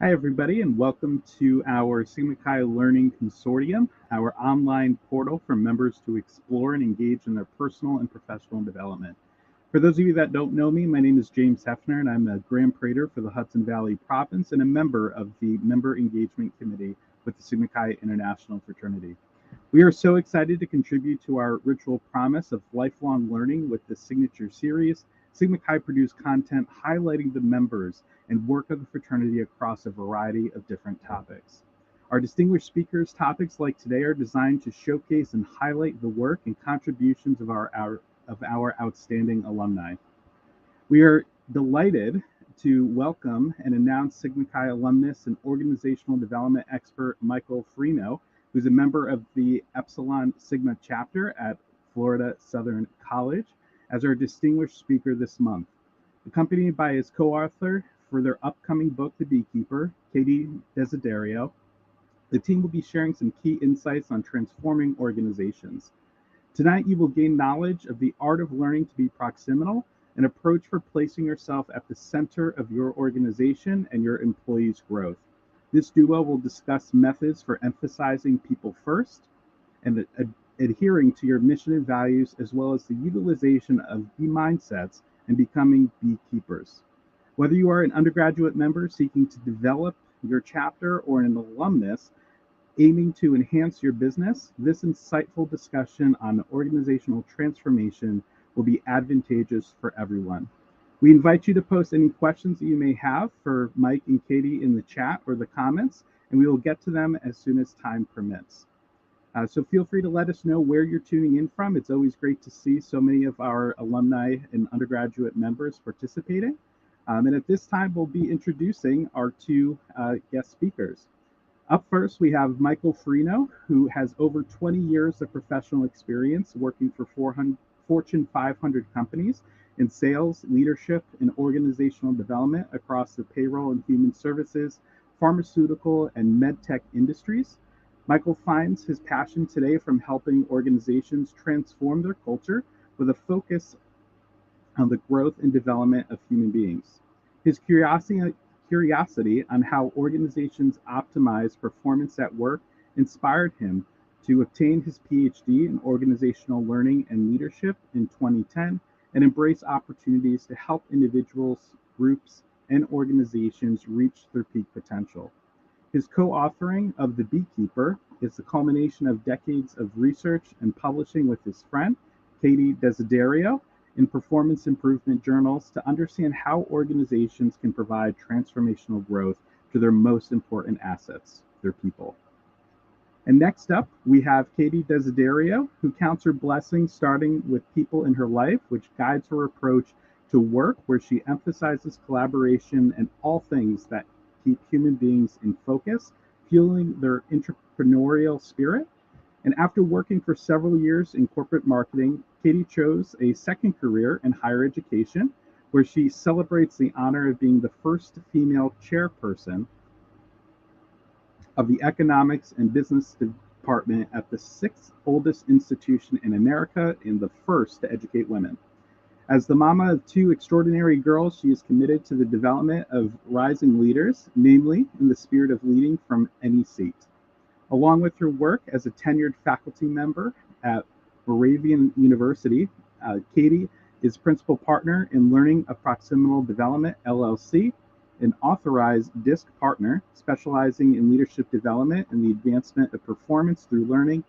Hi, everybody, and welcome to our Sigma Chi Learning Consortium, our online portal for members to explore and engage in their personal and professional development. For those of you that don't know me, my name is James Hefner, and I'm a Grand Praetor for the Hudson Valley Province and a member of the Member Engagement Committee with the Sigma Chi International Fraternity. We are so excited to contribute to our ritual promise of lifelong learning with the signature series. Sigma Chi produce content highlighting the members and work of the fraternity across a variety of different topics. Our distinguished speakers' topics like today are designed to showcase and highlight the work and contributions of our outstanding alumni. We are delighted to welcome and announce Sigma Chi alumnus and organizational development expert Michael Frino, who's a member of the Epsilon Sigma chapter at Florida Southern College, as our distinguished speaker this month. Accompanied by his co-author for their upcoming book, The Beekeeper, Katie Desiderio, the team will be sharing some key insights on transforming organizations. Tonight, you will gain knowledge of the art of learning to be proximal, an approach for placing yourself at the center of your organization and your employees' growth. This duo will discuss methods for emphasizing people first and adhering to your mission and values, as well as the utilization of bee mindsets and becoming beekeepers. Whether you are an undergraduate member seeking to develop your chapter or an alumnus aiming to enhance your business, this insightful discussion on organizational transformation will be advantageous for everyone. We invite you to post any questions that you may have for Mike and Katie in the chat or the comments, and we will get to them as soon as time permits. So feel free to let us know where you're tuning in from. It's always great to see so many of our alumni and undergraduate members participating. And at this time, we'll be introducing our two guest speakers. Up first, we have Michael Frino, who has over 20 years of professional experience working for Fortune 500 companies in sales, leadership, and organizational development across the payroll and human services, pharmaceutical, and medtech industries. Michael finds his passion today from helping organizations transform their culture with a focus on the growth and development of human beings. His curiosity on how organizations optimize performance at work inspired him to obtain his PhD in organizational learning and leadership in 2010 and embrace opportunities to help individuals, groups, and organizations reach their peak potential. His co-authoring of The Beekeeper is the culmination of decades of research and publishing with his friend, Katie Desiderio, in performance improvement journals to understand how organizations can provide transformational growth to their most important assets, their people. And next up, we have Katie Desiderio, who counts her blessings starting with people in her life, which guides her approach to work, where she emphasizes collaboration and all things that keep human beings in focus, fueling their entrepreneurial spirit. And after working for several years in corporate marketing, Katie chose a second career in higher education, where she celebrates the honor of being the first female chairperson of the Economics and Business Department at the sixth oldest institution in America and the first to educate women. As the mama of two extraordinary girls, she is committed to the development of rising leaders, namely in the spirit of leading from any seat. Along with her work as a tenured faculty member at Moravian University, Katie is principal partner in Learning of Proximal Development, LLC, an authorized DISC partner specializing in leadership development and the advancement of performance through learning.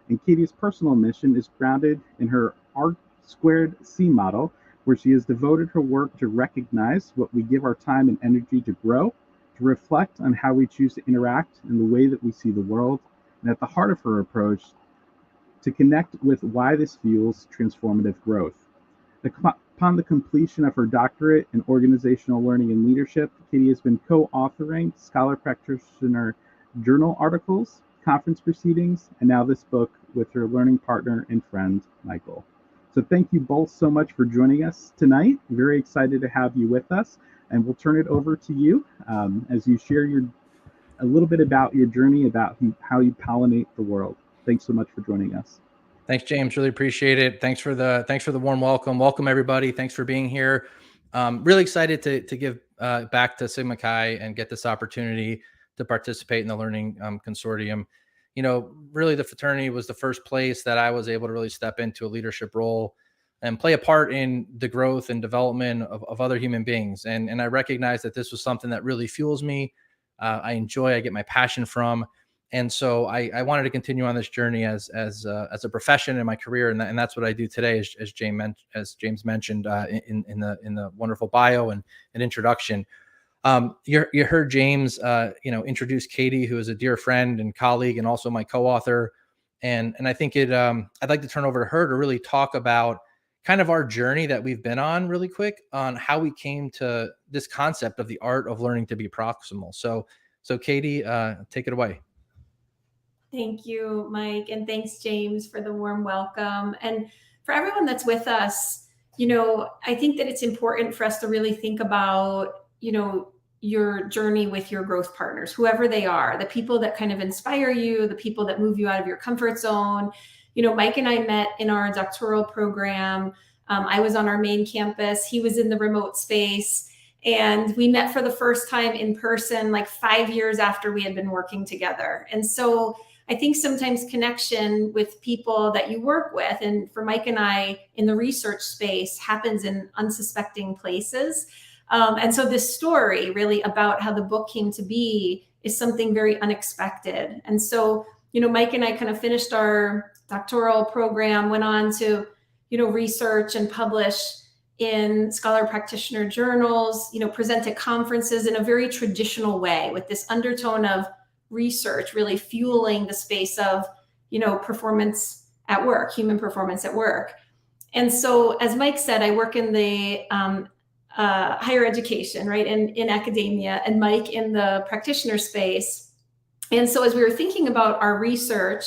And Katie's personal mission is grounded in her R²C model, where she has devoted her work to recognize what we give our time and energy to grow, to reflect on how we choose to interact in the way that we see the world, and at the heart of her approach, to connect with why this fuels transformative growth. Upon the completion of her doctorate in organizational learning and leadership, Katie has been co-authoring scholar practitioner journal articles, conference proceedings, and now this book with her learning partner and friend, Michael. So thank you both so much for joining us tonight. Very excited to have you with us, and we'll turn it over to you as you share a little bit about your journey, about how you pollinate the world. Thanks so much for joining us. Thanks, James. Really appreciate it. Thanks for the warm welcome. Welcome, everybody. Thanks for being here. Really excited to give back to Sigma Chi and get this opportunity to participate in the Learning Consortium. Really the fraternity was the first place that I was able to really step into a leadership role and play a part in the growth and development of other human beings. And I recognize that this was something that really fuels me. I enjoy, I get my passion from. And so I wanted to continue on this journey as a profession in my career, and that's what I do today, as James mentioned in the wonderful bio and an introduction. You heard James, introduce Katie, who is a dear friend and colleague, and also my co-author, and I think I'd like to turn over to her to really talk about kind of our journey that we've been on, really quick, on how we came to this concept of the art of learning to be proximal. So Katie, take it away. Thank you, Mike. And thanks, James, for the warm welcome. And for everyone that's with us, I think that it's important for us to really think about, your journey with your growth partners, whoever they are, the people that kind of inspire you, the people that move you out of your comfort zone. Mike and I met in our doctoral program. I was on our main campus. He was in the remote space. And we met for the first time in person, like 5 years after we had been working together. And so I think sometimes connection with people that you work with, and for Mike and I in the research space, happens in unsuspecting places. And so this story really about how the book came to be is something very unexpected. And so, Mike and I kind of finished our doctoral program, went on to, research and publish in scholar practitioner journals, present at conferences in a very traditional way with this undertone of research really fueling the space of, performance at work, human performance at work. And so, as Mike said, I work in the higher education, right, in academia, and Mike in the practitioner space. And so as we were thinking about our research,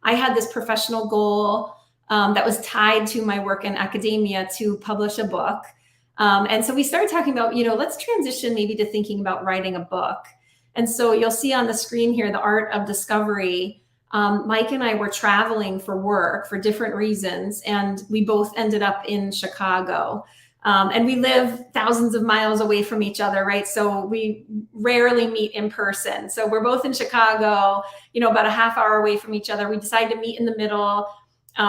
I had this professional goal that was tied to my work in academia to publish a book. And so we started talking about, let's transition maybe to thinking about writing a book. And so you'll see on the screen here, the art of discovery. Mike and I were traveling for work for different reasons, and we both ended up in Chicago. And we live thousands of miles away from each other, right? So we rarely meet in person. So we're both in Chicago, about a half hour away from each other. We decided to meet in the middle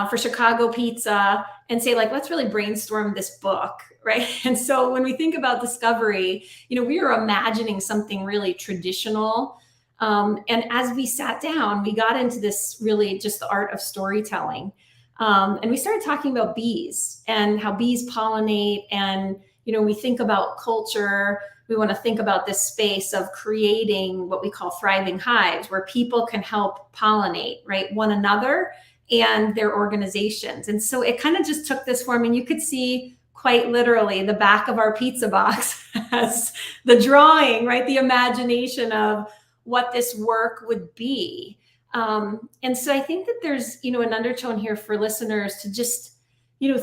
for Chicago pizza and say, let's really brainstorm this book, right? And so when we think about discovery, we were imagining something really traditional. And as we sat down, we got into this really just the art of storytelling. And we started talking about bees and how bees pollinate. And, we think about culture. We want to think about this space of creating what we call thriving hives, where people can help pollinate, right, one another and their organizations. And so it kind of just took this form, and you could see quite literally the back of our pizza box as the drawing, right, the imagination of what this work would be. And so I think that there's, an undertone here for listeners to just,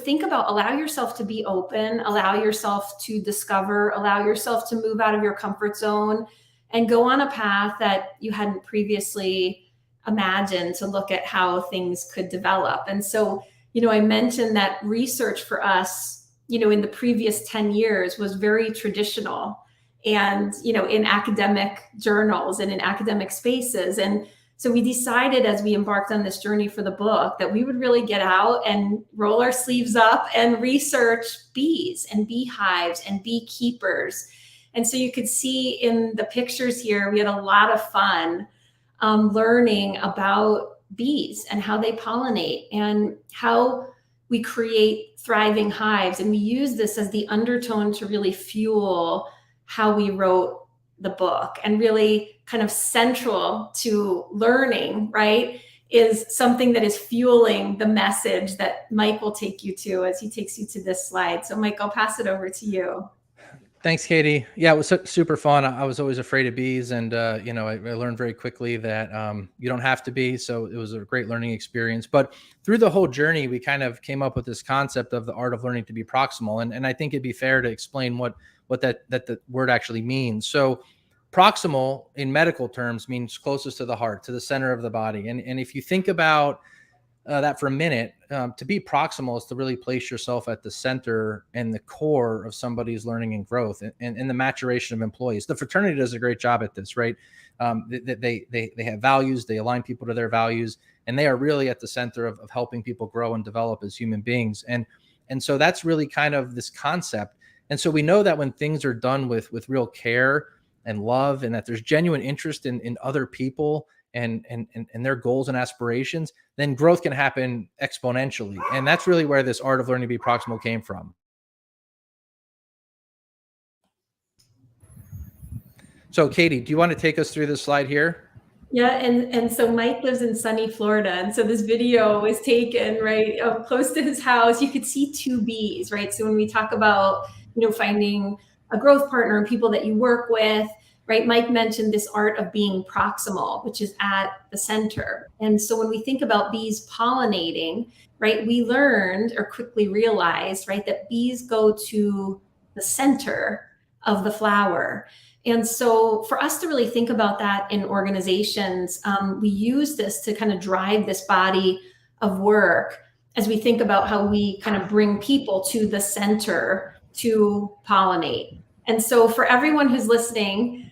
think about, allow yourself to be open, allow yourself to discover, allow yourself to move out of your comfort zone and go on a path that you hadn't previously imagined, to look at how things could develop. And so, I mentioned that research for us, in the previous 10 years was very traditional and, in academic journals and in academic spaces. And so we decided, as we embarked on this journey for the book, that we would really get out and roll our sleeves up and research bees and beehives and beekeepers. And so you could see in the pictures here, we had a lot of fun learning about bees and how they pollinate and how we create thriving hives. And we use this as the undertone to really fuel how we wrote the book. And really kind of central to learning, right, is something that is fueling the message that Mike will take you to as he takes you to this slide. So Mike, I'll pass it over to you. Thanks, Katie. Yeah, it was super fun. I was always afraid of bees, and I learned very quickly that you don't have to be. So it was a great learning experience. But through the whole journey, we kind of came up with this concept of the art of learning to be proximal, and I think it'd be fair to explain what that the word actually means. So proximal in medical terms means closest to the heart, to the center of the body. And if you think about that for a minute, to be proximal is to really place yourself at the center and the core of somebody's learning and growth and the maturation of employees. The fraternity does a great job at this, right? They have values, they align people to their values, and they are really at the center of helping people grow and develop as human beings. And so that's really kind of this concept. And so we know that when things are done with real care and love, and that there's genuine interest in other people and their goals and aspirations, then growth can happen exponentially. And that's really where this art of learning to be proximal came from. So Katie, do you want to take us through this slide here? Yeah, and so Mike lives in sunny Florida, and so this video was taken right up close to his house. You could see two bees, right? So when we talk about, you know, finding a growth partner and people that you work with, right? Mike mentioned this art of being proximal, which is at the center. And so when we think about bees pollinating, right, we learned or quickly realized, right, that bees go to the center of the flower. And so for us to really think about that in organizations, we use this to kind of drive this body of work as we think about how we kind of bring people to the center to pollinate. And so for everyone who's listening,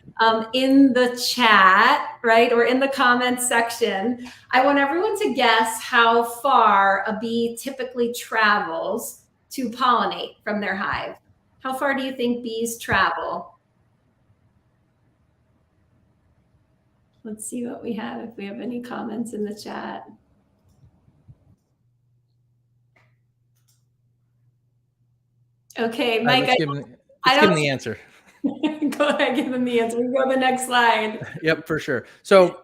in the chat, right, or in the comments section, I want everyone to guess how far a bee typically travels to pollinate from their hive. How far do you think bees travel? Let's see what we have, if we have any comments in the chat. Okay, Mike, let's give him the answer. Go ahead, give them the answer. We go to the next slide. Yep, for sure. So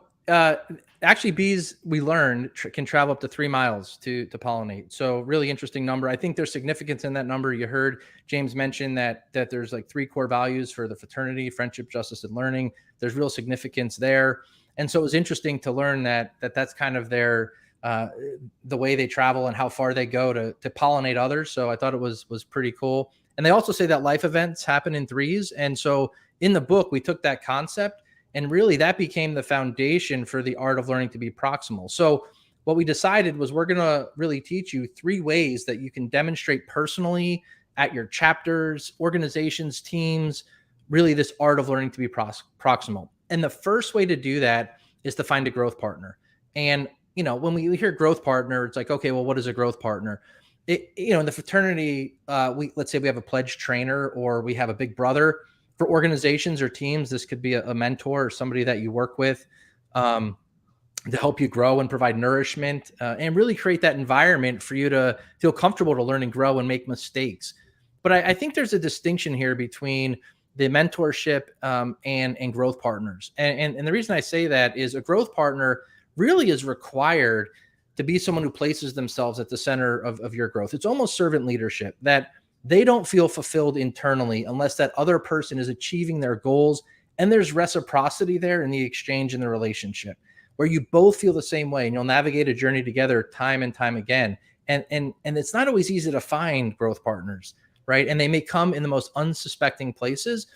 actually, bees, we learned, can travel up to 3 miles to pollinate. So really interesting number. I think there's significance in that number. You heard James mention that there's like 3 core values for the fraternity: friendship, justice, and learning. There's real significance there. And so it was interesting to learn that's kind of their the way they travel and how far they go to pollinate others. So I thought it was pretty cool. And they also say that life events happen in threes. And so in the book, we took that concept, and really that became the foundation for the art of learning to be proximal. So what we decided was we're going to really teach you 3 ways that you can demonstrate personally at your chapters, organizations, teams, really this art of learning to be proximal. And the first way to do that is to find a growth partner. And, you know, when we hear growth partner, it's like, okay, well, what is a growth partner? In the fraternity, let's say we have a pledge trainer, or we have a big brother. For organizations or teams, this could be a mentor or somebody that you work with to help you grow and provide nourishment and really create that environment for you to feel comfortable to learn and grow and make mistakes. But I think there's a distinction here between the mentorship and growth partners. And the reason I say that is a growth partner really is required to be someone who places themselves at the center of your growth. It's almost servant leadership, that they don't feel fulfilled internally unless that other person is achieving their goals. And there's reciprocity there in the exchange in the relationship where you both feel the same way, and you'll navigate a journey together time and time again. And it's not always easy to find growth partners, right? And they may come in the most unsuspecting places.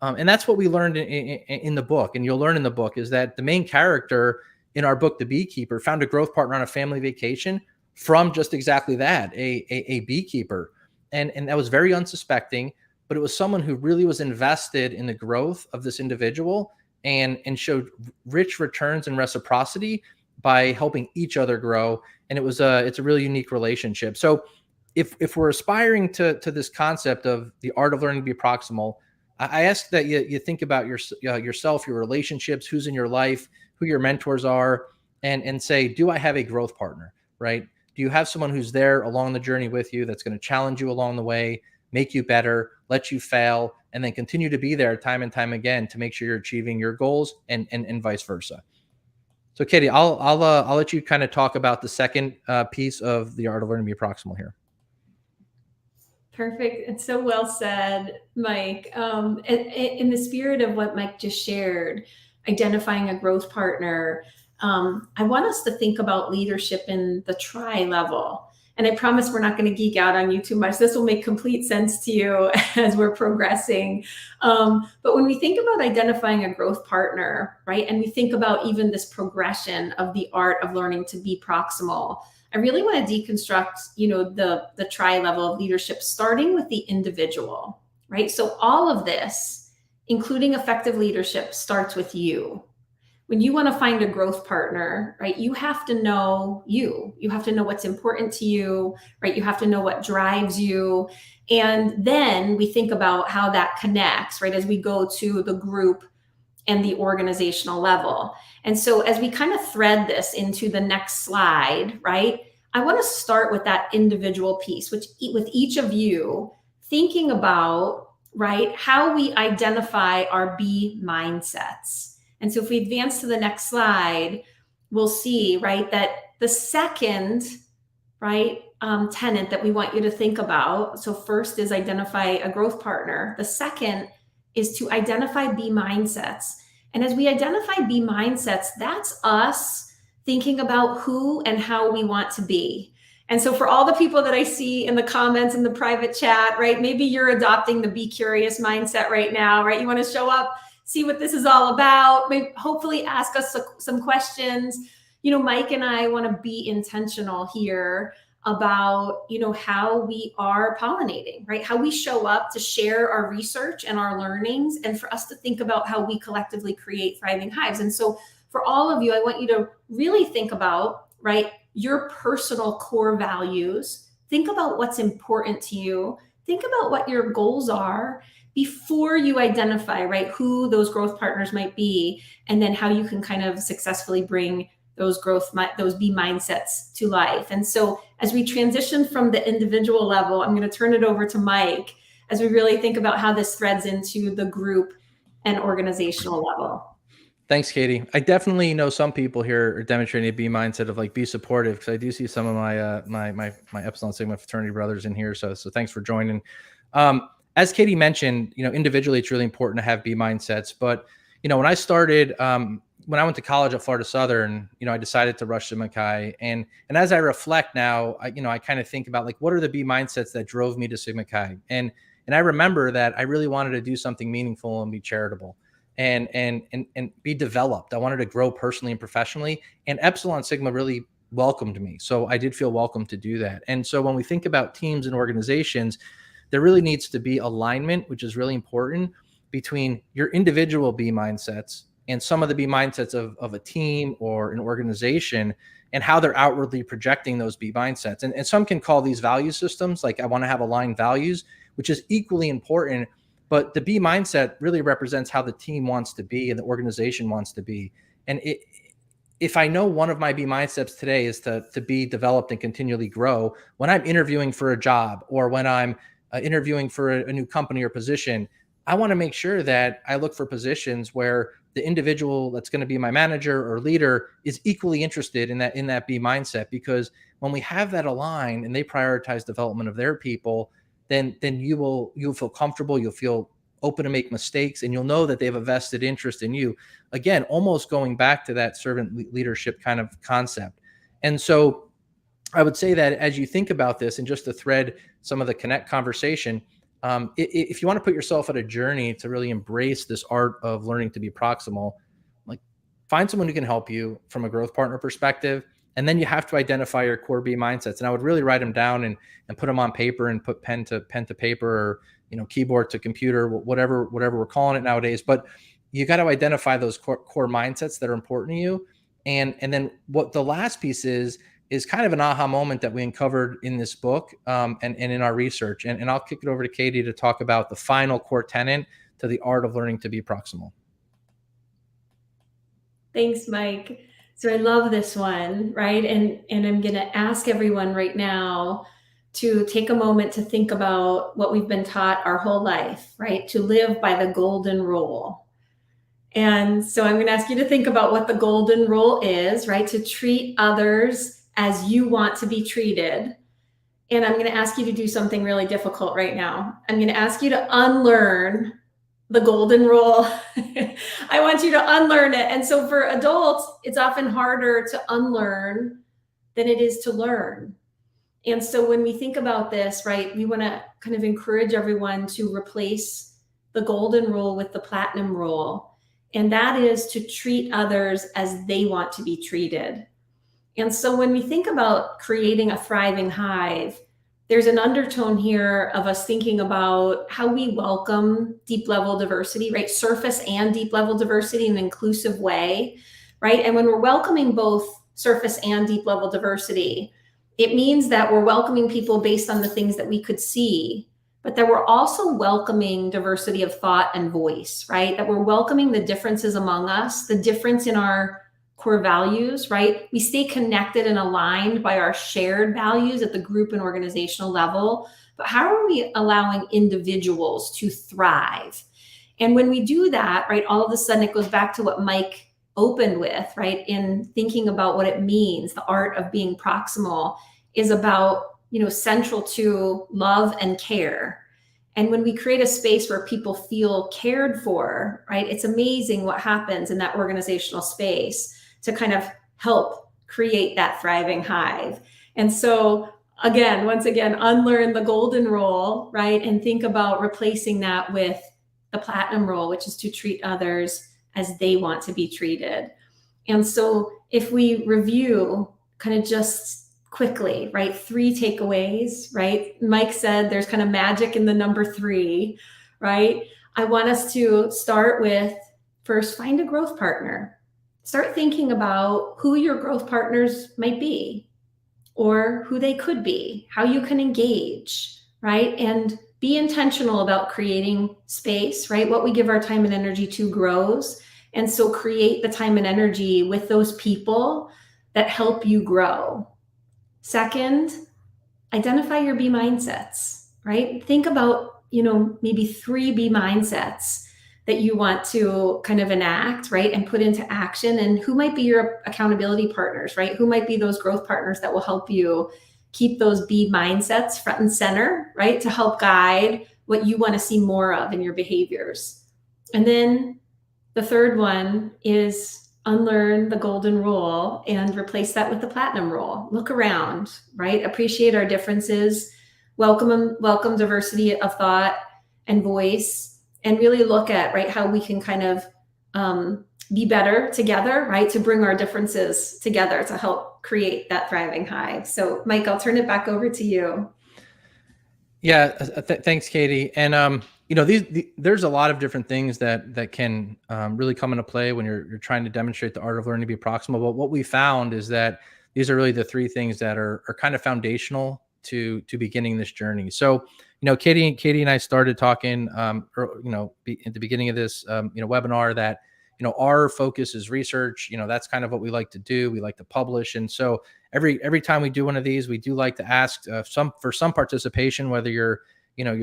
And that's what we learned in the book. And you'll learn in the book is that the main character in our book, The Beekeeper, found a growth partner on a family vacation from just exactly that, a beekeeper. And that was very unsuspecting, but it was someone who really was invested in the growth of this individual and showed rich returns and reciprocity by helping each other grow. And it's a really unique relationship. So if we're aspiring to this concept of the art of learning to be proximal, I ask that you think about yourself, your relationships, who's in your life, who your mentors are, and say, do I have a growth partner, right? Do you have someone who's there along the journey with you that's going to challenge you along the way, make you better, let you fail, and then continue to be there time and time again to make sure you're achieving your goals and vice versa? So Katie, I'll let you kind of talk about the second piece of the art of learning to be proximal here. Perfect. It's so well said, Mike. In the spirit of what Mike just shared, identifying a growth partner, I want us to think about leadership in the tri level. And I promise we're not going to geek out on you too much. This will make complete sense to you as we're progressing. But when we think about identifying a growth partner, right, and we think about even this progression of the art of learning to be proximal, I really want to deconstruct, the tri-level of leadership, starting with the individual, right? So all of this, including effective leadership, starts with you. When you want to find a growth partner, right, you have to know you. You have to know what's important to you, right? You have to know what drives you. And then we think about how that connects, right, as we go to the group and the organizational level. And so as we kind of thread this into the next slide, right, I want to start with that individual piece, which with each of you thinking about, right, how we identify our B mindsets. And so if we advance to the next slide, we'll see, right, that the second, right, tenet that we want you to think about. So first is identify a growth partner. The second is to identify B mindsets. And as we identify B mindsets, that's us thinking about who and how we want to be. And so for all the people that I see in the comments in the private chat, right, maybe you're adopting the be curious mindset right now, right? You want to show up, see what this is all about, maybe hopefully ask us some questions. Mike and I want to be intentional here about, how we are pollinating, right? How we show up to share our research and our learnings, and for us to think about how we collectively create thriving hives. And so for all of you, I want you to really think about, right, your personal core values. Think about what's important to you. Think about what your goals are before you identify, right, who those growth partners might be, and then how you can kind of successfully bring those B mindsets to life. And so as we transition from the individual level, I'm going to turn it over to Mike as we really think about how this threads into the group and organizational level. Thanks, Katie. I definitely know some people here are demonstrating a B mindset of like be supportive, because I do see some of my my Epsilon Sigma fraternity brothers in here. So thanks for joining. As Katie mentioned, individually it's really important to have B mindsets. But when I started, when I went to college at Florida Southern, I decided to rush Sigma Chi, and as I reflect now, I kind of think about like what are the B mindsets that drove me to Sigma Chi, and I remember that I really wanted to do something meaningful and be charitable. And be developed. I wanted to grow personally and professionally, and Epsilon Sigma really welcomed me. So I did feel welcome to do that. And so when we think about teams and organizations, there really needs to be alignment, which is really important, between your individual B mindsets and some of the B mindsets of a team or an organization, and how they're outwardly projecting those B mindsets. And some can call these value systems, like I want to have aligned values, which is equally important. But the B mindset really represents how the team wants to be and the organization wants to be. And if I know one of my B mindsets today is to be developed and continually grow, when I'm interviewing for a job or when I'm interviewing for a new company or position, I want to make sure that I look for positions where the individual that's going to be my manager or leader is equally interested in that B mindset. Because when we have that aligned and they prioritize development of their people, then you'll feel comfortable, you'll feel open to make mistakes, and you'll know that they have a vested interest in you. Again, almost going back to that servant leadership kind of concept. And so I would say that as you think about this, and just to thread some of the connect conversation, if you want to put yourself at a journey to really embrace this art of learning to be proximal, like find someone who can help you from a growth partner perspective. And then you have to identify your core B mindsets. And I would really write them down and put them on paper, and put pen to paper, or keyboard to computer, whatever we're calling it nowadays. But you got to identify those core mindsets that are important to you. And then what the last piece is kind of an aha moment that we uncovered in this book and in our research. And I'll kick it over to Katie to talk about the final core tenet to the art of learning to be proximal. Thanks, Mike. So I love this one, right? And I'm going to ask everyone right now to take a moment to think about what we've been taught our whole life, right? To live by the golden rule. And so I'm going to ask you to think about what the golden rule is, right? To treat others as you want to be treated. And I'm going to ask you to do something really difficult right now. I'm going to ask you to unlearn the golden rule. I want you to unlearn it. And so for adults, it's often harder to unlearn than it is to learn. And so when we think about this, right, we want to kind of encourage everyone to replace the golden rule with the platinum rule. And that is to treat others as they want to be treated. And so when we think about creating a thriving hive, there's an undertone here of us thinking about how we welcome deep level diversity, right? Surface and deep level diversity in an inclusive way, right? And when we're welcoming both surface and deep level diversity, it means that we're welcoming people based on the things that we could see, but that we're also welcoming diversity of thought and voice, right? That we're welcoming the differences among us, the difference in our core values, right? We stay connected and aligned by our shared values at the group and organizational level, but how are we allowing individuals to thrive? And when we do that, right, all of a sudden it goes back to what Mike opened with, right, in thinking about what it means. The art of being proximal is about, central to love and care. And when we create a space where people feel cared for, right, it's amazing what happens in that organizational space to kind of help create that thriving hive. And so once again, unlearn the golden rule, right? And think about replacing that with the platinum rule, which is to treat others as they want to be treated. And so if we review kind of just quickly, right, 3 takeaways, right? Mike said there's kind of magic in the number 3, right? I want us to start with, first, find a growth partner. Start thinking about who your growth partners might be or who they could be, how you can engage, right? And be intentional about creating space, right? What we give our time and energy to grows. And so create the time and energy with those people that help you grow. Second, identify your B mindsets, right? Think about, maybe 3 B mindsets that you want to kind of enact, right, and put into action, and who might be your accountability partners, right? Who might be those growth partners that will help you keep those B mindsets front and center, right, to help guide what you want to see more of in your behaviors. And then the third one is unlearn the golden rule and replace that with the platinum rule. Look around, right? Appreciate our differences, welcome diversity of thought and voice, and really look at, right, how we can kind of be better together, right, to bring our differences together to help create that thriving hive. So Mike, I'll turn it back over to you. Yeah, thanks, Katie. And there's a lot of different things that can really come into play when you're trying to demonstrate the art of learning to be proximal. But what we found is that these are really the 3 things that are kind of foundational to beginning this journey. So, Katie and I started talking, at the beginning of this, webinar that, our focus is research. That's kind of what we like to do. We like to publish. And so every time we do one of these, we do like to ask some participation, whether you're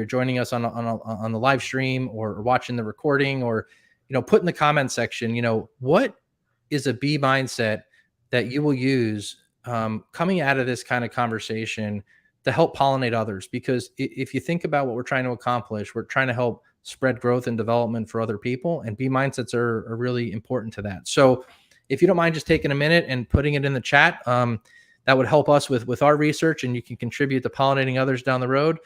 joining us on the live stream or watching the recording, or, put in the comment section, what is a B mindset that you will use coming out of this kind of conversation to help pollinate others. Because if you think about what we're trying to accomplish, we're trying to help spread growth and development for other people, and B mindsets are really important to that. So if you don't mind just taking a minute and putting it in the chat, that would help us with our research, and you can contribute to pollinating others down the road.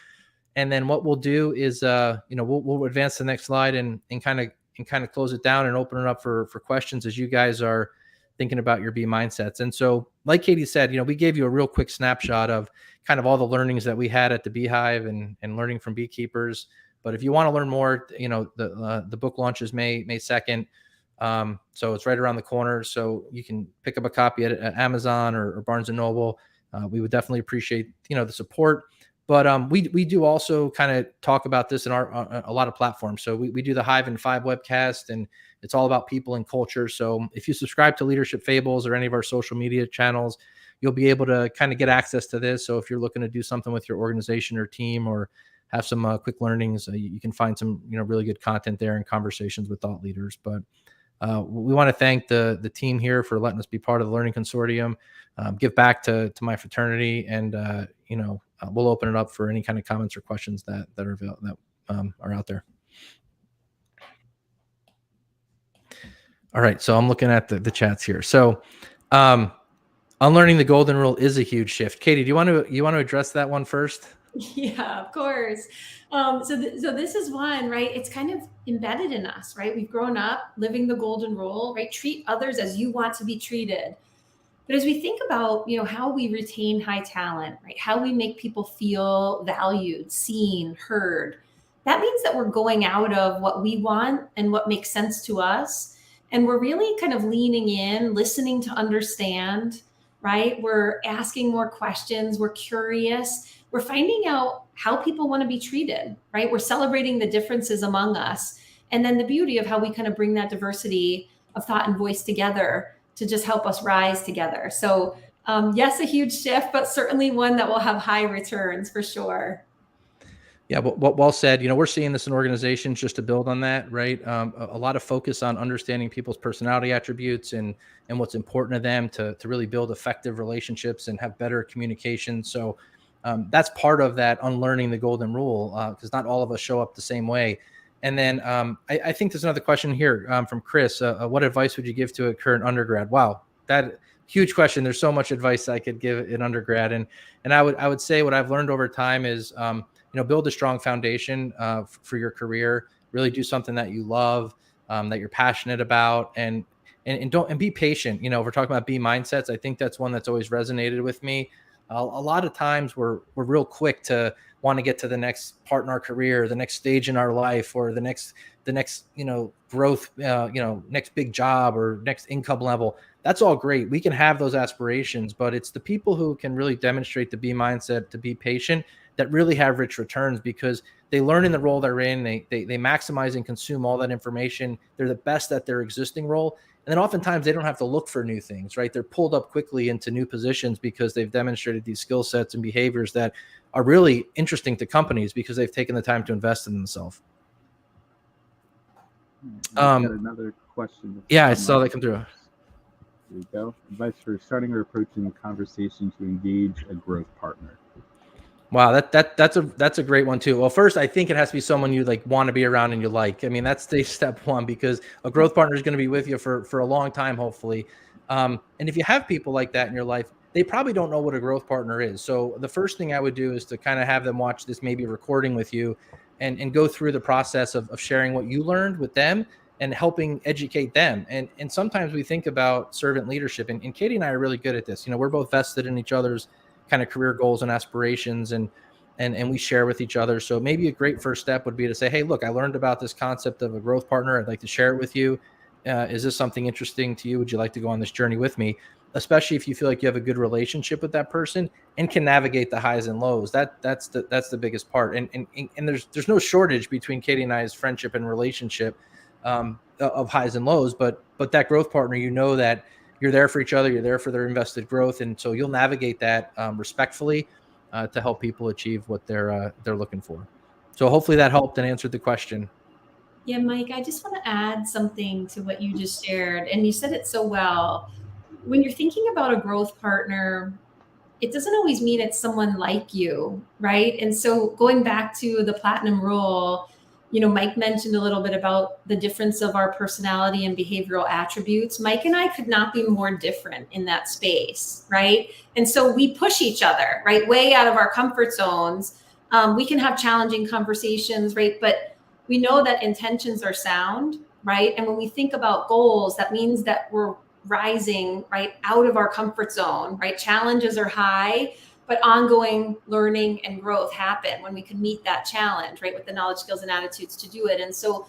And then what we'll do is, we'll advance to the next slide and kind of close it down and open it up for questions as you guys are thinking about your B mindsets. And so, like Katie said, we gave you a real quick snapshot of kind of all the learnings that we had at the Beehive and learning from beekeepers. But if you want to learn more, the book launches May 2nd. So it's right around the corner. So you can pick up a copy at Amazon or Barnes and Noble. We would definitely appreciate, the support. But we do also kind of talk about this in a lot of platforms. So we do the Hive in 5 webcast, and it's all about people and culture. So if you subscribe to Leadership Fables or any of our social media channels, you'll be able to kind of get access to this. So if you're looking to do something with your organization or team, or have some quick learnings, you can find some really good content there and conversations with thought leaders. But we want to thank the team here for letting us be part of the Learning Consortium, give back to my fraternity, and we'll open it up for any kind of comments or questions that are out there. All right, so I'm looking at the chats here. So Unlearning the golden rule is a huge shift. Katie, do you want to address that one first? Yeah, of course. So this is one, right? It's kind of embedded in us, right? We've grown up living the golden rule, right? Treat others as you want to be treated. But as we think about, how we retain high talent, right? How we make people feel valued, seen, heard, that means that we're going out of what we want and what makes sense to us. And we're really kind of leaning in, listening to understand, right? We're asking more questions. We're curious. We're finding out how people want to be treated, right? We're celebrating the differences among us. And then the beauty of how we kind of bring that diversity of thought and voice together to just help us rise together. So yes, a huge shift, but certainly one that will have high returns for sure. Yeah, well said. We're seeing this in organizations, just to build on that, right? A lot of focus on understanding people's personality attributes and what's important to them to really build effective relationships and have better communication. So that's part of that unlearning the golden rule, because not all of us show up the same way. And then I think there's another question here from Chris. What advice would you give to a current undergrad? Wow, that huge question. There's so much advice I could give an undergrad, and I would say what I've learned over time is build a strong foundation for your career. Really do something that you love, that you're passionate about, and be patient. If we're talking about B mindsets, I think that's one that's always resonated with me. A lot of times we're real quick to want to get to the next part in our career, the next stage in our life, or the next growth, next big job or next income level. That's all great. We can have those aspirations, but it's the people who can really demonstrate the B mindset, to be patient, that really have rich returns, because they learn in the role they're in. They maximize and consume all that information. They're the best at their existing role. And then oftentimes they don't have to look for new things, right? They're pulled up quickly into new positions because they've demonstrated these skill sets and behaviors that are really interesting to companies because they've taken the time to invest in themselves. Got another question. Yeah, I saw that come through. There you go. Advice for starting or approaching a conversation to engage a growth partner. Wow, that's a great one too. Well, first, I think it has to be someone you want to be around and you like. I mean, that's step one, because a growth partner is going to be with you for a long time, hopefully. And if you have people like that in your life, they probably don't know what a growth partner is. So the first thing I would do is to kind of have them watch this maybe recording with you, and go through the process of sharing what you learned with them and helping educate them. And sometimes we think about servant leadership, and Katie and I are really good at this. We're both vested in each other's kind of career goals and aspirations, and we share with each other. So maybe a great first step would be to say, hey, look, I learned about this concept of a growth partner. I'd like to share it with you. Is this something interesting to you? Would you like to go on this journey with me? Especially if you feel like you have a good relationship with that person and can navigate the highs and lows. That's the biggest part. And there's no shortage between Katie and I's friendship and relationship of highs and lows, but that growth partner, that you're there for each other, you're there for their invested growth. And so you'll navigate that respectfully to help people achieve what they're looking for. So hopefully that helped and answered the question. Yeah, Mike, I just want to add something to what you just shared. And you said it so well. When you're thinking about a growth partner, it doesn't always mean it's someone like you, right? And so going back to the platinum rule, Mike mentioned a little bit about the difference of our personality and behavioral attributes. Mike and I could not be more different in that space, right? And so we push each other, right? Way out of our comfort zones. We can have challenging conversations, right? But we know that intentions are sound, right? And when we think about goals, that means that we're rising right out of our comfort zone, right? Challenges are high, but ongoing learning and growth happen when we can meet that challenge, right? With the knowledge, skills, and attitudes to do it. And so,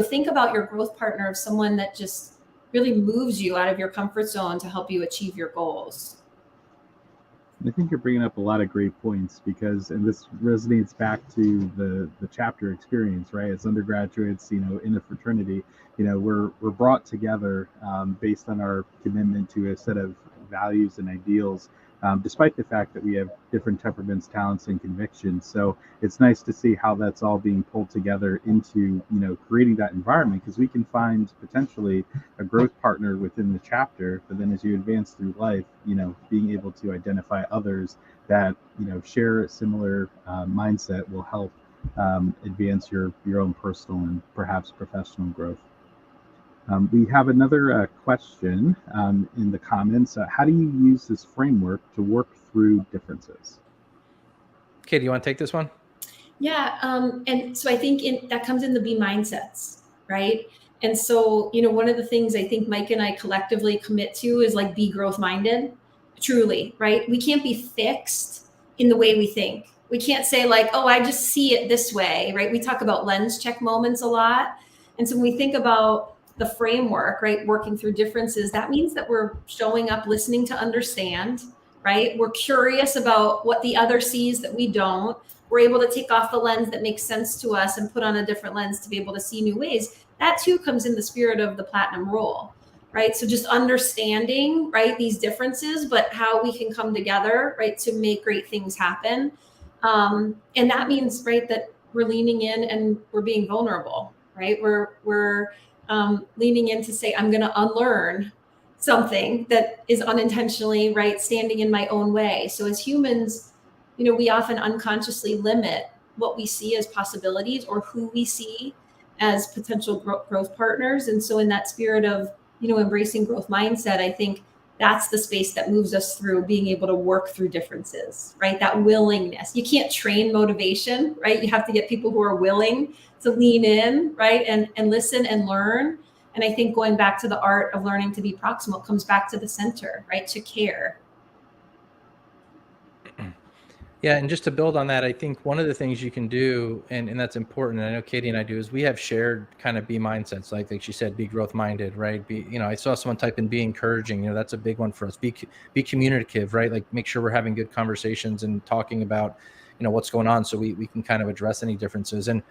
think about your growth partner of someone that just really moves you out of your comfort zone to help you achieve your goals. I think you're bringing up a lot of great points, because, and this resonates back to the chapter experience, right? As undergraduates, in a fraternity, we're brought together based on our commitment to a set of values and ideals, despite the fact that we have different temperaments, talents, and convictions. So it's nice to see how that's all being pulled together into, creating that environment, because we can find potentially a growth partner within the chapter, but then as you advance through life, being able to identify others that, share a similar mindset will help advance your own personal and perhaps professional growth. We have another question in the comments. How do you use this framework to work through differences? Katie, you want to take this one? Yeah, and so I think that comes in the B mindsets, right? And so, one of the things I think Mike and I collectively commit to is like be growth minded, truly, right? We can't be fixed in the way we think. We can't say like, oh, I just see it this way, right? We talk about lens check moments a lot. And so when we think about the framework, right, working through differences, that means that we're showing up, listening to understand, right? We're curious about what the other sees that we don't. We're able to take off the lens that makes sense to us and put on a different lens to be able to see new ways. That too comes in the spirit of the platinum rule, right? So just understanding, right, these differences, but how we can come together, right, to make great things happen. And that means, right, that we're leaning in and we're being vulnerable, right? We're leaning in to say, I'm going to unlearn something that is unintentionally, right, standing in my own way. So as humans, we often unconsciously limit what we see as possibilities or who we see as potential growth partners. And so in that spirit of, embracing growth mindset, I think that's the space that moves us through being able to work through differences, right? That willingness. You can't train motivation, right? You have to get people who are willing to lean in, right? And listen and learn. And I think going back to the art of learning to be proximal comes back to the center, right? To care. Yeah, and just to build on that, I think one of the things you can do, and that's important, and I know Katie and I do, is we have shared kind of be mindsets, like she said, be growth minded, right? I saw someone type in be encouraging, that's a big one for us. Be communicative, right? Like make sure we're having good conversations and talking about, what's going on so we can kind of address any differences. And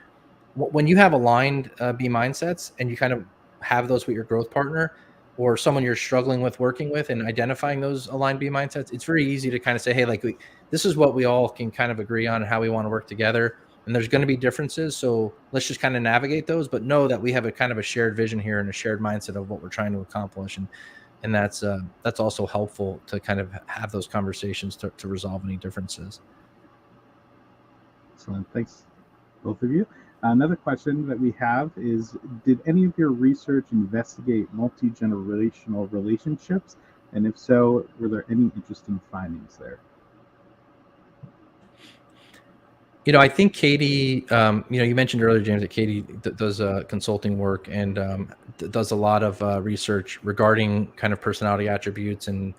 when you have aligned be mindsets and you kind of have those with your growth partner or someone you're struggling with working with and identifying those aligned B mindsets, it's very easy to kind of say, hey, like this is what we all can kind of agree on and how we want to work together. And there's going to be differences. So let's just kind of navigate those, but know that we have a kind of a shared vision here and a shared mindset of what we're trying to accomplish. And that's also helpful to kind of have those conversations to resolve any differences. Excellent. Thanks, both of you. Another question that we have is, did any of your research investigate multi-generational relationships? And if so, were there any interesting findings there? I think Katie, you mentioned earlier, James, that Katie does consulting work and does a lot of research regarding kind of personality attributes and,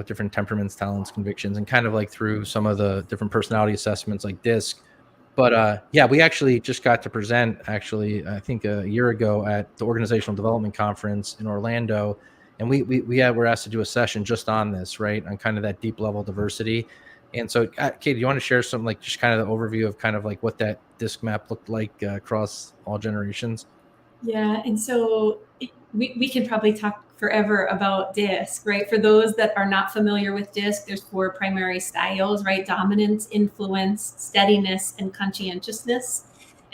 different temperaments, talents, convictions, and kind of like through some of the different personality assessments like DISC. But yeah, we actually just got to present I think a year ago at the Organizational Development Conference in Orlando. And we were asked to do a session just on this, right? On kind of that deep level diversity. And so, Kate, do you want to share some, like, just kind of the overview of kind of like what that DISC map looked like across all generations? Yeah. And so we can probably talk forever about DISC, right? For those that are not familiar with DISC, there's 4 primary styles, right? Dominance, influence, steadiness, and conscientiousness.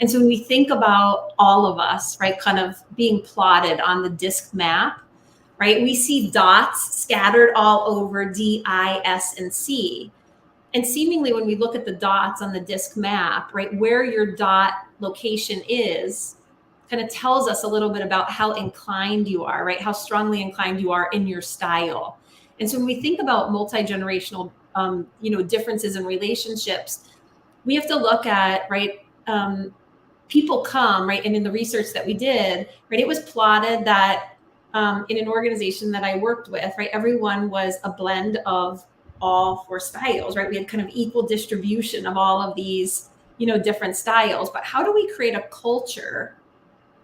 And so when we think about all of us, right, kind of being plotted on the DISC map, right, we see dots scattered all over D, I, S, and C. And seemingly when we look at the dots on the DISC map, right, where your dot location is kind of tells us a little bit about how inclined you are, right? How strongly inclined you are in your style. And so when we think about multi-generational, differences in relationships, we have to look at, right, people come, right, and in the research that we did, right, it was plotted that in an organization that I worked with, right, everyone was a blend of all 4 styles, right? We had kind of equal distribution of all of these, different styles. But how do we create a culture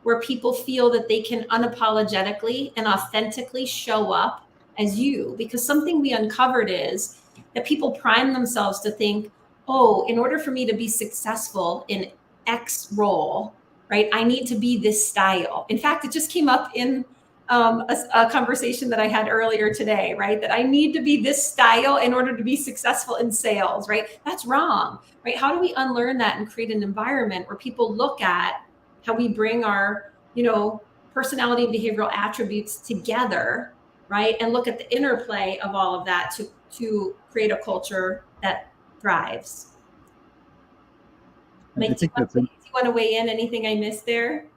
where people feel that they can unapologetically and authentically show up as you? Because something we uncovered is that people prime themselves to think, oh, in order for me to be successful in X role, right, I need to be this style. In fact, it just came up in a conversation that I had earlier today, right? That I need to be this style in order to be successful in sales, right? That's wrong, right? How do we unlearn that and create an environment where people look at how we bring our, personality and behavioral attributes together, right? And look at the interplay of all of that to create a culture that thrives. Mike, do you want to weigh in? Anything I missed there?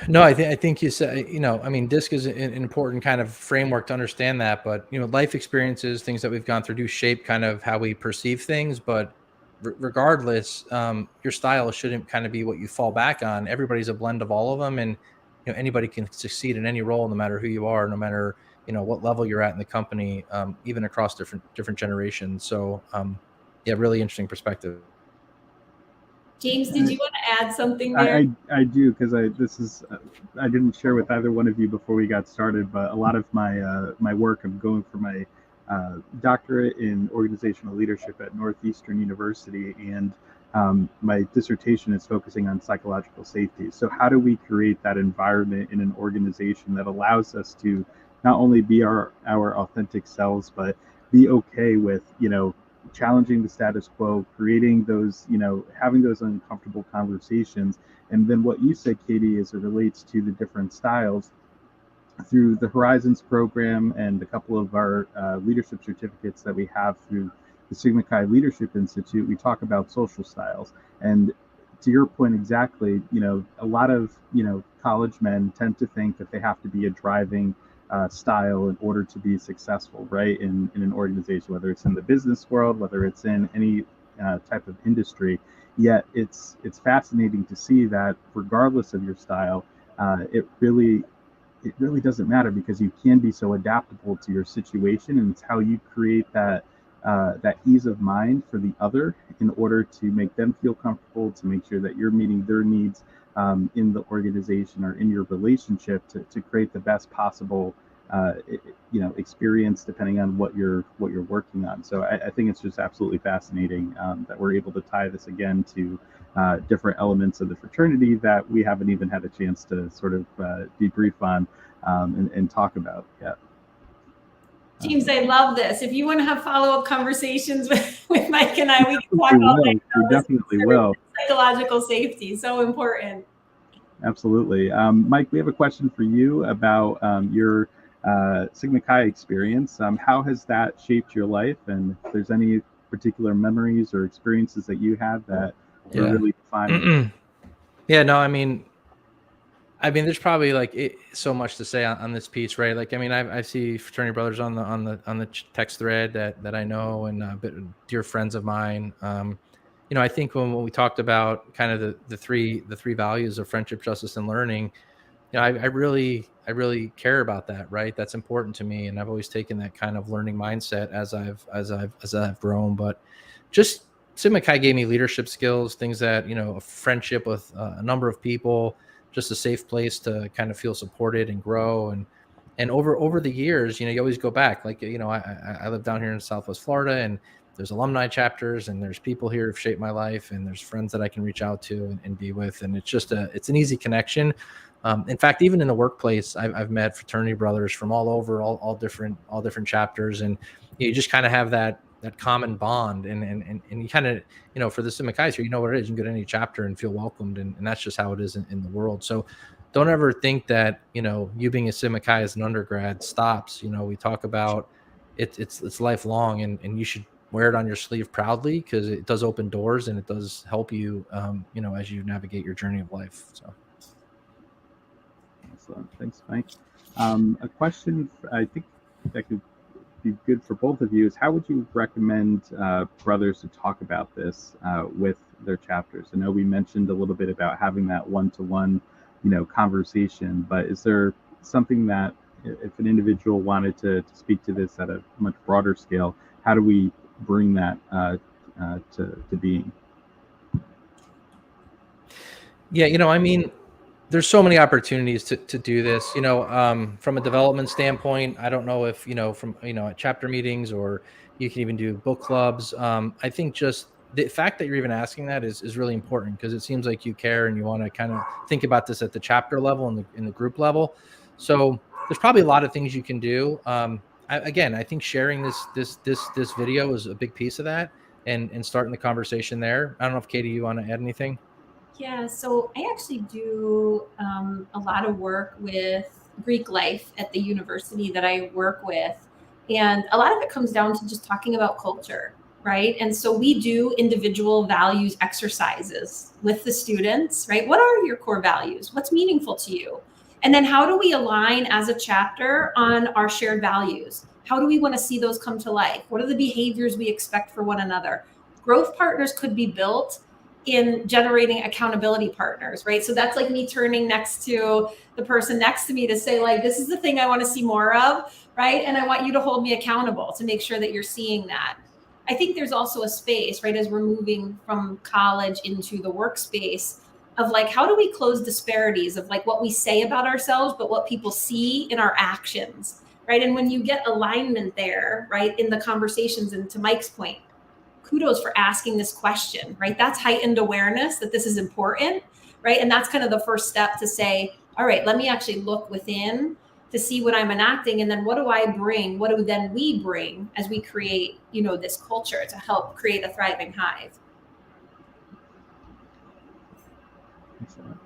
No, I think you said, I mean, DISC is an important kind of framework to understand that, but, life experiences, things that we've gone through do shape kind of how we perceive things. But regardless, your style shouldn't kind of be what you fall back on. Everybody's a blend of all of them. And, anybody can succeed in any role, no matter who you are, no matter, what level you're at in the company, even across different generations. So, yeah, really interesting perspective. James, did you want to add something there? I do, because I didn't share with either one of you before we got started, but a lot of my work, I'm going for my doctorate in organizational leadership at Northeastern University, and my dissertation is focusing on psychological safety. So how do we create that environment in an organization that allows us to not only be our authentic selves, but be okay with, challenging the status quo, creating those, having those uncomfortable conversations. And then what you said, Katie, as it relates to the different styles, through the Horizons program and a couple of our leadership certificates that we have through the Sigma Chi Leadership Institute, we talk about social styles. And to your point exactly, a lot of, college men tend to think that they have to be a driving style in order to be successful, right, in an organization, whether it's in the business world, whether it's in any type of industry. Yet it's fascinating to see that regardless of your style, it really doesn't matter, because you can be so adaptable to your situation, and it's how you create that ease of mind for the other in order to make them feel comfortable, to make sure that you're meeting their needs in the organization or in your relationship, to create the best possible experience, depending on what you're working on. So I think it's just absolutely fascinating that we're able to tie this again to different elements of the fraternity that we haven't even had a chance to sort of debrief on and talk about yet. James, I love this. If you want to have follow-up conversations with Mike and I, we can talk all day. We definitely will. Psychological safety, so important. Absolutely. Mike, we have a question for you about your Sigma Chi experience. How has that shaped your life? And if there's any particular memories or experiences that you had that were really defining? Yeah, no, I mean, there's probably so much to say on this piece, right? Like, I mean, I see fraternity brothers on the text thread that I know, and dear friends of mine. I think when we talked about kind of the three values of friendship, justice, and learning, I really care about that, right? That's important to me, and I've always taken that kind of learning mindset as I've grown. But just Sigma Chi gave me leadership skills, things that, a friendship with a number of people, just a safe place to kind of feel supported and grow. And over the years, you always go back. Like, I live down here in Southwest Florida, and there's alumni chapters, and there's people here who've shaped my life, and there's friends that I can reach out to and be with. And it's just it's an easy connection. In fact, even in the workplace, I've met fraternity brothers from all over, all different chapters, and you just kind of have that common bond, and you kind of, for the Sigma Chi's here, what it is. You can go to any chapter and feel welcomed, and that's just how it is in the world. So don't ever think that, you being a Sigma Chi as an undergrad stops. We talk about it's lifelong, and you should wear it on your sleeve proudly, because it does open doors, and it does help you, as you navigate your journey of life. So. Excellent. Thanks, Mike. A question I think that could be good for both of you is, how would you recommend brothers to talk about this with their chapters? I know we mentioned a little bit about having that one-to-one, conversation, but is there something that, if an individual wanted to speak to this at a much broader scale, how do we bring that to being? Yeah, there's so many opportunities to do this, from a development standpoint. I don't know if, from, at chapter meetings, or you can even do book clubs. I think just the fact that you're even asking that is really important, because it seems like you care and you want to kind of think about this at the chapter level and in the group level. So there's probably a lot of things you can do. I think sharing this video is a big piece of that, and starting the conversation there. I don't know if Katie, you want to add anything? Yeah, so I actually do a lot of work with Greek life at the university that I work with. And a lot of it comes down to just talking about culture. right? And so we do individual values exercises with the students, right? What are your core values? What's meaningful to you? And then how do we align as a chapter on our shared values? How do we want to see those come to life? What are the behaviors we expect for one another? Growth partners could be built in generating accountability partners, right? So that's like me turning next to the person next to me to say, like, this is the thing I want to see more of, right? And I want you to hold me accountable to make sure that you're seeing that. I think there's also a space, right, as we're moving from college into the workspace of like, how do we close disparities of like what we say about ourselves, but what people see in our actions, right? And when you get alignment there, right, in the conversations, and to Mike's point, kudos for asking this question, right? That's heightened awareness that this is important, right? And that's kind of the first step to say, all right, let me actually look within to see what I'm enacting, and then what do I bring? What do then we bring as we create, this culture to help create a thriving hive? Excellent.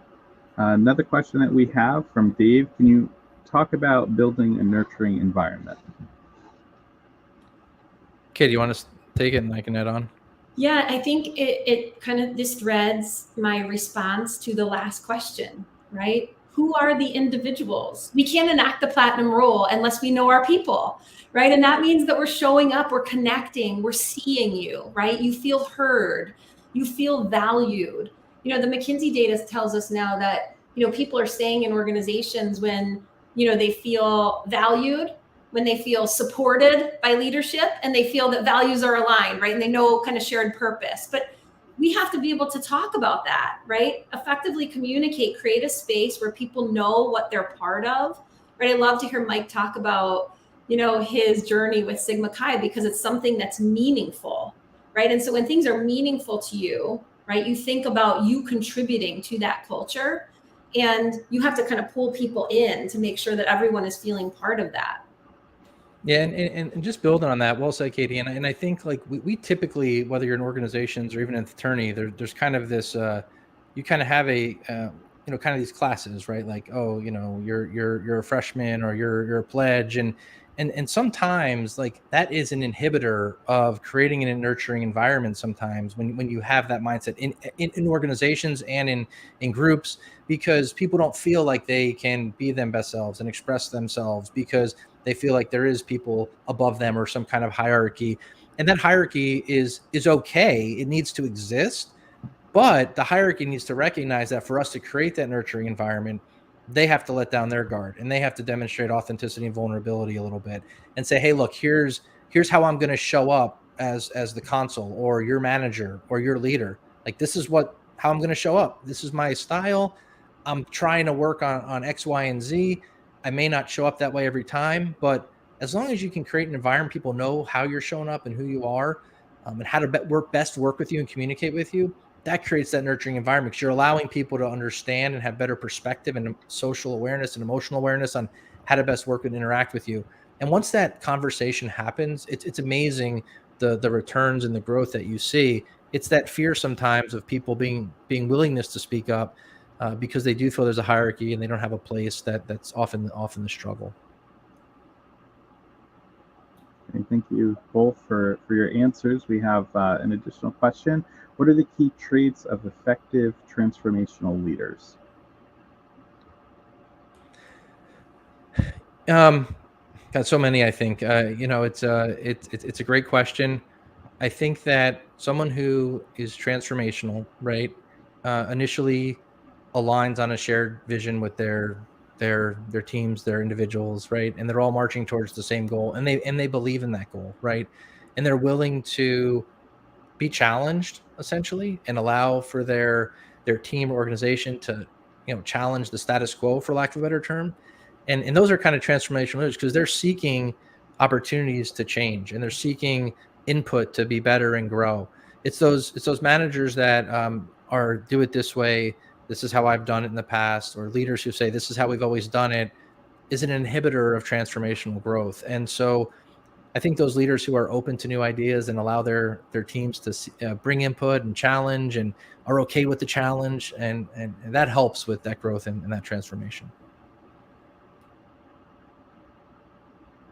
Another question that we have from Dave: can you talk about building a nurturing environment? Okay, do you want to take it and I can add on? Yeah, I think it kind of this threads my response to the last question, right? Who are the individuals? We can't enact the platinum rule unless we know our people, right? And that means that we're showing up, we're connecting, we're seeing you, right? You feel heard, you feel valued. The McKinsey data tells us now that, people are staying in organizations when, they feel valued, when they feel supported by leadership, and they feel that values are aligned, right? And they know kind of shared purpose. But we have to be able to talk about that, right? Effectively communicate, create a space where people know what they're part of, right? I love to hear Mike talk about, his journey with Sigma Chi, because it's something that's meaningful, right? And so when things are meaningful to you, right, you think about you contributing to that culture, and you have to kind of pull people in to make sure that everyone is feeling part of that. Yeah, and just building on that, well said, Katie. And I think like we typically, whether you're in organizations or even in fraternity, there's kind of this you kind of have a kind of these classes, right? Like, oh, you're a freshman, or you're a pledge, and sometimes like that is an inhibitor of creating a nurturing environment. Sometimes when you have that mindset in organizations and in groups, because people don't feel like they can be them best selves and express themselves, because they feel like there is people above them or some kind of hierarchy. And that hierarchy is okay. It needs to exist, but the hierarchy needs to recognize that for us to create that nurturing environment, they have to let down their guard, and they have to demonstrate authenticity and vulnerability a little bit and say, hey, look, here's how I'm going to show up as the consul or your manager or your leader. Like, this is how I'm going to show up. This is my style. I'm trying to work on X, Y, and Z. I may not show up that way every time, but as long as you can create an environment, people know how you're showing up and who you are, and how to work with you and communicate with you, that creates that nurturing environment, because you're allowing people to understand and have better perspective and social awareness and emotional awareness on how to best work and interact with you. And once that conversation happens, it's amazing the returns and the growth that you see. It's that fear sometimes of people being willingness to speak up, because they do feel there's a hierarchy and they don't have a place. That's often the struggle. Okay, thank you both for your answers. We have an additional question. What are the key traits of effective transformational leaders? Got so many, I think. It's a great question. I think that someone who is transformational, right, initially aligns on a shared vision with their teams, their individuals, right, and they're all marching towards the same goal, and they believe in that goal, right, and they're willing to be challenged essentially and allow for their team or organization to challenge the status quo, for lack of a better term. And those are kind of transformational leaders, because they're seeking opportunities to change, and they're seeking input to be better and grow. It's those managers that are do it this way, this is how I've done it in the past, or leaders who say this is how we've always done it, is an inhibitor of transformational growth. And so I think those leaders who are open to new ideas and allow their teams to bring input and challenge, and are okay with the challenge, and that helps with that growth and that transformation.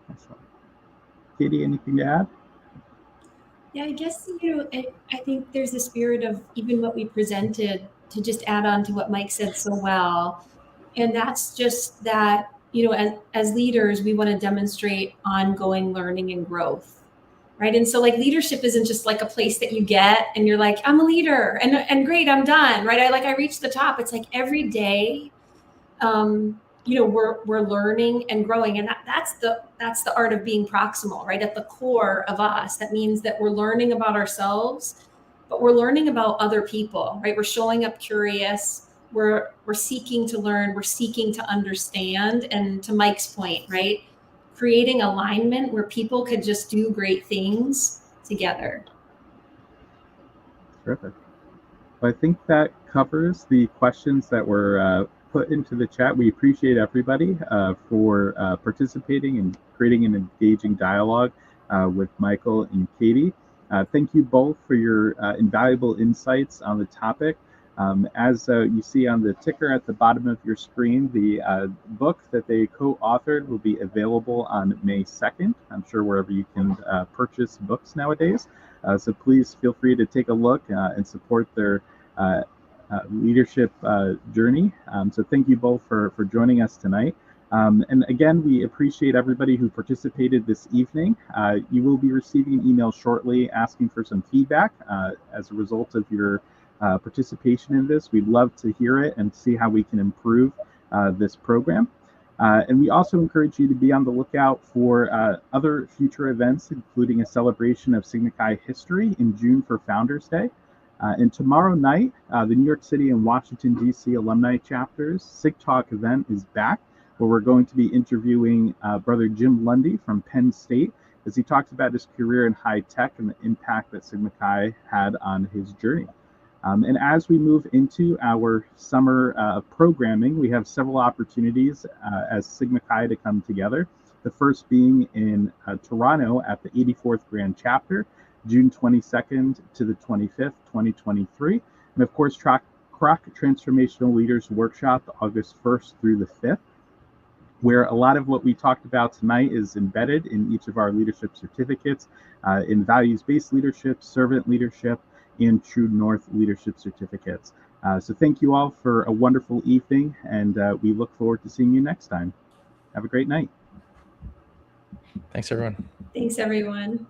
Excellent. Katie, anything to add? Yeah, I guess, I think there's the spirit of even what we presented, to just add on to what Mike said so well. And that's just that, as leaders, we want to demonstrate ongoing learning and growth. Right. And so like leadership isn't just like a place that you get and you're like, I'm a leader and great, I'm done. Right. I reached the top. It's like every day, we're learning and growing, and that's the art of being proximal, right? At the core of us, that means that we're learning about ourselves, but we're learning about other people, right? We're showing up curious. We're seeking to learn. We're seeking to understand. And to Mike's point, right? Creating alignment where people could just do great things together. Terrific. Well, I think that covers the questions that were put into the chat. We appreciate everybody for participating and creating an engaging dialogue with Michael and Katie. Thank you both for your invaluable insights on the topic. As you see on the ticker at the bottom of your screen, the book that they co-authored will be available on May 2nd. I'm sure wherever you can purchase books nowadays. So please feel free to take a look and support their leadership journey. So thank you both for joining us tonight. And again, we appreciate everybody who participated this evening. You will be receiving an email shortly asking for some feedback as a result of your participation in this. We'd love to hear it and see how we can improve this program. And we also encourage you to be on the lookout for other future events, including a celebration of Sigma Chi history in June for Founders Day. And tomorrow night, the New York City and Washington, D.C. alumni chapters Sig Talk event is back, where we're going to be interviewing Brother Jim Lundy from Penn State as he talks about his career in high tech and the impact that Sigma Chi had on his journey. And as we move into our summer programming, we have several opportunities as Sigma Chi to come together. The first being in Toronto at the 84th Grand Chapter, June 22nd to the 25th, 2023. And of course, Croc Transformational Leaders Workshop, August 1st through the 5th, where a lot of what we talked about tonight is embedded in each of our leadership certificates, in values-based leadership, servant leadership, and True North leadership certificates. So thank you all for a wonderful evening, and we look forward to seeing you next time. Have a great night. Thanks, everyone. Thanks, everyone.